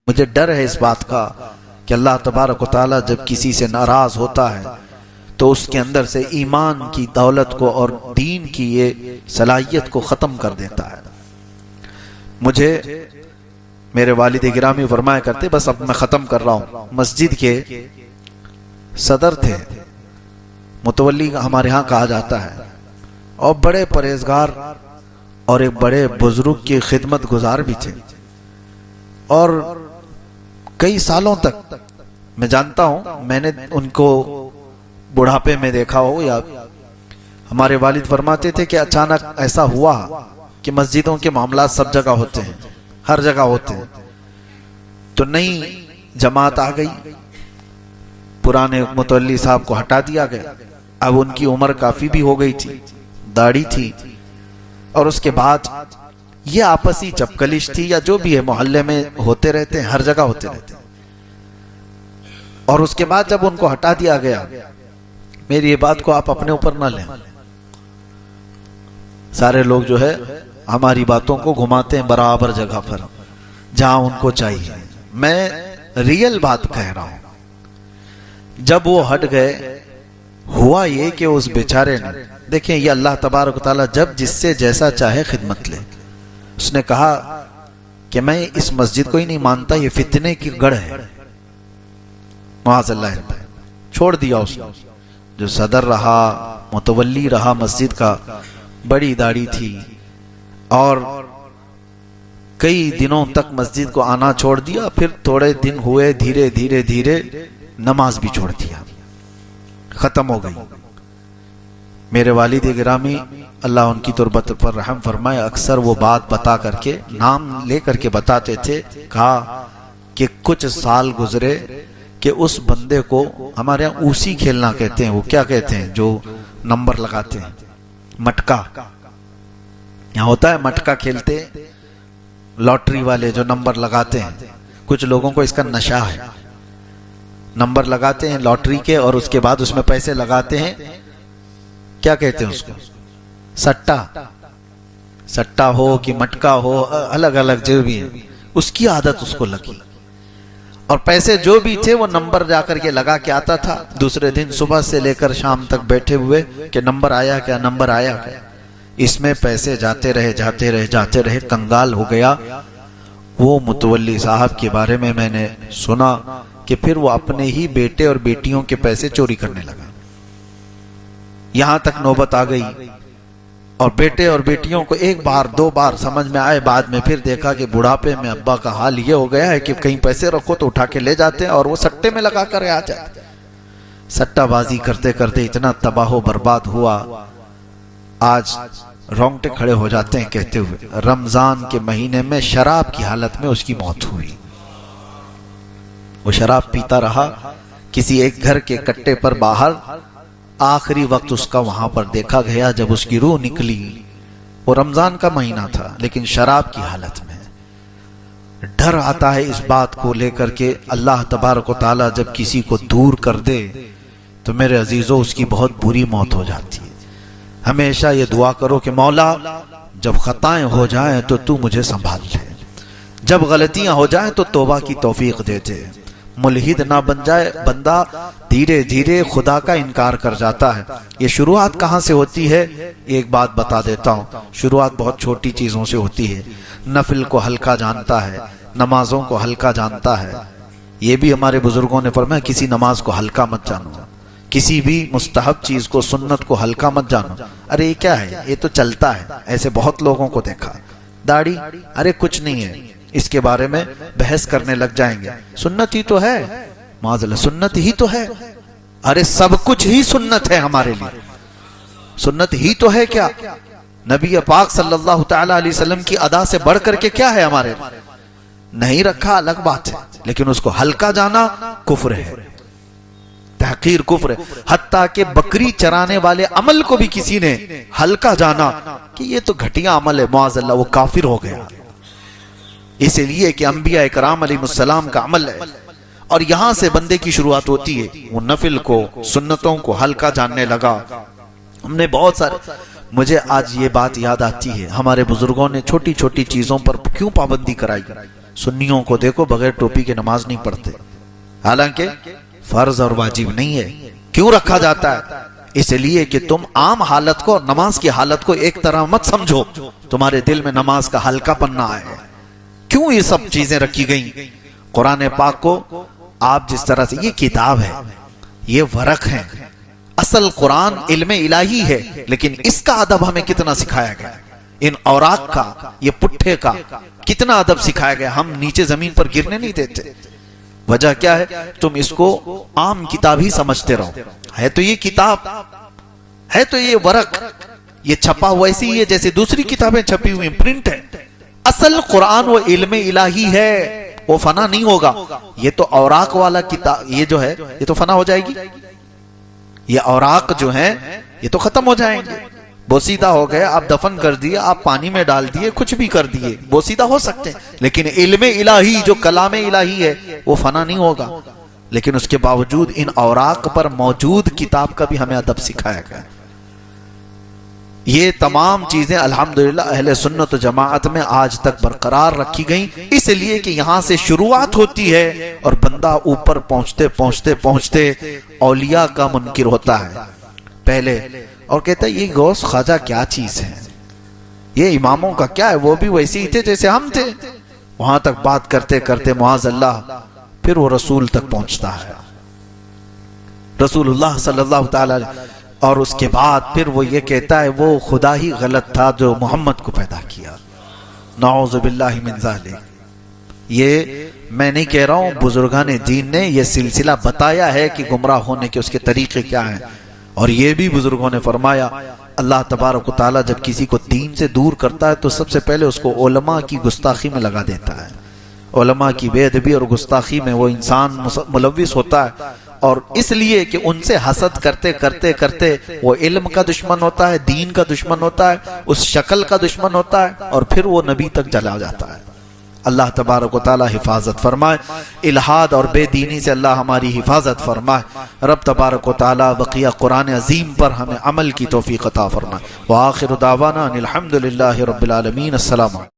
مجھے ڈر ہے اس بات کا کہ اللہ تبارک و تعالیٰ جب کسی سے ناراض ہوتا ہے تو اس کے اندر سے ایمان کی دولت کو اور دین کی یہ صلاحیت کو ختم کر دیتا ہے۔ مجھے میرے والد گرامی فرمایا کرتے، بس اب میں ختم کر رہا ہوں، مسجد کے صدر تھے، متولی ہمارے ہاں کہا جاتا ہے، اور بڑے پرہیزگار اور ایک بڑے بزرگ کی خدمت گزار بھی تھے، اور کئی سالوں تک میں جانتا ہوں میں نے ان کو بڑھاپے میں دیکھا ہو، یا ہمارے والد فرماتے تھے کہ اچانک ایسا ہوا کہ مسجدوں کے معاملات سب جگہ ہوتے ہیں، ہر جگہ ہوتے ہیں، تو نئی جماعت آ گئی، پرانے متولی صاحب کو ہٹا دیا گیا، اب ان کی عمر کافی بھی ہو گئی تھی، داڑھی تھی، اور اس کے بعد یہ آپسی چپکلش تھی یا جو بھی ہے، محلے میں ہوتے رہتے ہیں، ہر جگہ ہوتے رہتے ہیں۔ اور اس کے بعد جب ان کو ہٹا دیا گیا، میری یہ بات کو آپ اپنے اوپر نہ لیں، سارے لوگ جو ہے ہماری باتوں کو گھماتے ہیں برابر جگہ پر جہاں ان کو چاہیے، میں ریئل بات کہہ رہا ہوں۔ جب وہ ہٹ گئے، ہوا یہ کہ اس بیچارے نے، دیکھیں یہ اللہ تبارک و تعالیٰ جب جس سے جیسا چاہے خدمت لے، اس نے کہا کہ میں اس مسجد کو ہی نہیں مانتا، یہ فتنے کی گڑھ ہے، معاذ اللہ، چھوڑ دیا اس نے۔ جو صدر رہا، متولی رہا مسجد کا، بڑی داڑھی تھی، اور کئی دنوں تک مسجد کو آنا چھوڑ دیا، پھر تھوڑے دن ہوئے، دھیرے دھیرے دھیرے نماز بھی چھوڑ دیا، ختم ہو گئی۔ میرے والد گرامی اللہ ان کی تربت پر رحم فرمائے، اکثر وہ بات بتا کر کے، نام لے کر کے بتاتے تھے، کہا کہ کچھ سال گزرے کہ اس بندے کو ہمارے یہاں اوسی کھیلنا کہتے ہیں، وہ کیا کہتے ہیں جو نمبر لگاتے ہیں، مٹکا، یہاں ہوتا ہے مٹکا کھیلتے، لاٹری والے جو نمبر لگاتے ہیں، کچھ لوگوں کو اس کا نشہ ہے، نمبر لگاتے ہیں لاٹری کے، اور اس کے بعد اس میں پیسے لگاتے ہیں، کیا کہتے ہیں اس کو، سٹا، سٹا ہو کہ مٹکا ہو، الگ الگ جو بھی ہے، اس کی عادت اس کو لگی، اور پیسے جو بھی تھے وہ نمبر جا کر کے لگا کے آتا تھا، دوسرے دن صبح سے لے کر شام تک بیٹھے ہوئے کہ نمبر آیا کیا، نمبر آیا کیا، اس میں پیسے جاتے رہے جاتے رہے جاتے رہے، کنگال ہو گیا۔ وہ متولی صاحب کے بارے میں نے سنا کہ پھر وہ اپنے ہی بیٹے اور بیٹیوں کے پیسے چوری کرنے لگا، یہاں تک نوبت آ گئی، اور بیٹے اور بیٹیوں کو ایک بار دو بار سمجھ میں آئے، بعد میں پھر دیکھا کہ بڑھاپے میں ابا کا حال یہ ہو گیا ہے کہ کہیں پیسے رکھو تو اٹھا کے لے جاتے ہیں، اور وہ سٹے میں لگا کر آ جاتے، سٹا بازی کرتے کرتے اتنا تباہ و برباد ہوا، آج رونگٹے کھڑے ہو جاتے ہیں کہتے ہوئے، رمضان کے مہینے میں شراب کی حالت میں اس کی موت ہوئی۔ وہ شراب پیتا رہا کسی ایک گھر کے کٹے پر باہر، آخری وقت اس کا وہاں پر دیکھا گیا جب اس کی روح نکلی، وہ رمضان کا مہینہ تھا لیکن شراب کی حالت میں۔ ڈر آتا ہے اس بات کو لے کر کے، اللہ تبارک و تعالیٰ جب کسی کو دور کر دے تو میرے عزیزوں اس کی بہت بری موت ہو جاتی ہے۔ ہمیشہ یہ دعا کرو کہ مولا جب خطائیں ہو جائیں تو تو مجھے سنبھال لے، جب غلطیاں ہو جائیں تو توبہ کی توفیق دے دے، ملحد نہ بن جائے بندہ، دھیرے دھیرے خدا کا انکار کر جاتا ہے۔ یہ شروعات کہاں سے ہوتی ہے؟ ایک بات بتا دیتا ہوں، شروعات بہت چھوٹی چیزوں سے ہوتی ہے۔ نفل کو ہلکا جانتا ہے، نمازوں کو ہلکا جانتا ہے، یہ بھی ہمارے بزرگوں نے فرمایا کسی نماز کو ہلکا مت جانو، کسی بھی مستحب چیز کو، سنت کو ہلکا مت جانو، ارے یہ کیا ہے، یہ تو چلتا ہے، ایسے بہت لوگوں کو دیکھا۔ داڑھی، ارے کچھ نہیں ہے، اس کے بارے میں بحث کرنے لگ جائیں گے، سنت ہی تو ہے، معاذ اللہ سنت ہی تو ہے، ارے سب کچھ ہی سنت ہے ہمارے لیے، سنت ہی تو ہے کیا؟ نبی پاک صلی اللہ تعالی علیہ وسلم کی ادا سے بڑھ کر کے کیا ہے ہمارے؟ نہیں رکھا الگ بات ہے، لیکن اس کو ہلکا جانا کفر ہے، تحقیر کفر ہے۔ حتیٰ کہ بکری چرانے والے عمل کو بھی کسی نے ہلکا جانا کہ یہ تو گھٹیا عمل ہے، معاذ اللہ وہ کافر ہو گیا، اس لیے کہ انبیاء اکرام علیہ السلام کا عمل ہے، اور یہاں سے بندے کی شروعات ہوتی ہے۔ وہ نفل کو، سنتوں کو ہلکا جاننے لگا۔ ہم نے بہت سارے، مجھے آج یہ بات یاد آتی ہے، ہمارے بزرگوں نے چھوٹی چھوٹی چیزوں پر کیوں پابندی کرائی؟ سنیوں کو دیکھو بغیر ٹوپی کے نماز نہیں پڑھتے، حالانکہ فرض اور واجب نہیں ہے۔ کیوں رکھا جاتا ہے؟ اس لیے کہ تم عام حالت کو، نماز کی حالت کو ایک طرح مت سمجھو، تمہارے دل میں نماز کا ہلکا پن نہ آئے۔ کیوں یہ سب چیزیں رکھی گئیں؟ قرآن پاک کو آپ جس طرح سے، یہ کتاب ہے، یہ ورق ہے، اصل قرآن علم الہی ہے، لیکن اس کا ادب ہمیں کتنا سکھایا گیا، ان اوراق کا، یہ پٹھے کا کتنا ادب سکھایا گیا۔ ہم نیچے زمین پر گرنے نہیں دیتے۔ وجہ کیا ہے؟ تم اس کو عام کتاب ہی سمجھتے رہو، ہے تو یہ کتاب، ہے تو یہ ورق، یہ چھپا ہوا ایسی ہی ہے جیسے دوسری کتابیں چھپی ہوئی ہیں، پرنٹ ہے۔ اصل قرآن وہ علم الہی ہے، وہ فنا نہیں ہوگا۔ یہ تو اوراق والا کتاب، یہ جو ہے یہ تو فنا ہو جائے گی، یہ اوراق جو ہیں یہ تو ختم ہو جائیں گے، بوسیدہ ہو گئے، آپ دفن کر دیے، آپ پانی میں ڈال دیے، کچھ بھی کر دیے، بوسیدہ ہو سکتے ہیں، لیکن علم الہی جو کلام الہی ہے وہ فنا نہیں ہوگا۔ لیکن اس کے باوجود ان اوراق پر موجود کتاب کا بھی ہمیں ادب سکھایا گیا۔ یہ تمام چیزیں الحمدللہ اہل سنت و جماعت میں آج تک برقرار رکھی گئیں، اس لیے کہ یہاں سے شروعات ہوتی ہے اور بندہ اوپر پہنچتے پہنچتے پہنچتے اولیاء کا منکر ہوتا ہے پہلے، اور کہتا ہے یہ غوث خواجہ کیا چیز ہے، یہ اماموں کا کیا ہے، وہ بھی ویسے ہی تھے جیسے ہم تھے۔ وہاں تک بات کرتے کرتے معاذ اللہ پھر وہ رسول تک پہنچتا ہے، رسول اللہ صلی اللہ تعالی، اور اس کے بعد پھر وہ یہ کہتا ہے وہ خدا ہی غلط تھا جو محمد کو پیدا کیا، نعوذ باللہ من ذالک۔ یہ میں نہیں کہہ رہا ہوں، بزرگان دین نے یہ سلسلہ بتایا ہے کہ گمراہ ہونے کے اس کے طریقے کیا ہیں، اور یہ بھی بزرگوں نے فرمایا اللہ تبارک و تعالیٰ جب کسی کو دین سے دور کرتا ہے تو سب سے پہلے اس کو علماء کی گستاخی میں لگا دیتا ہے، علماء کی بے ادبی اور گستاخی میں وہ انسان ملوث ہوتا ہے، اور اس لیے کہ ان سے حسد کرتے کرتے کرتے وہ علم کا دشمن ہوتا ہے، دین کا دشمن ہوتا ہے، اس شکل کا دشمن ہوتا ہے، اور پھر وہ نبی تک چلا جاتا ہے۔ اللہ تبارک و تعالی حفاظت فرمائے، الہاد اور بے دینی سے اللہ ہماری حفاظت فرمائے۔ رب تبارک و تعالی بقیہ قرآن عظیم پر ہمیں عمل کی توفیق عطا فرمائے۔ وآخر دعوانا ان الحمدللہ رب العالمین۔ السلام علیکم۔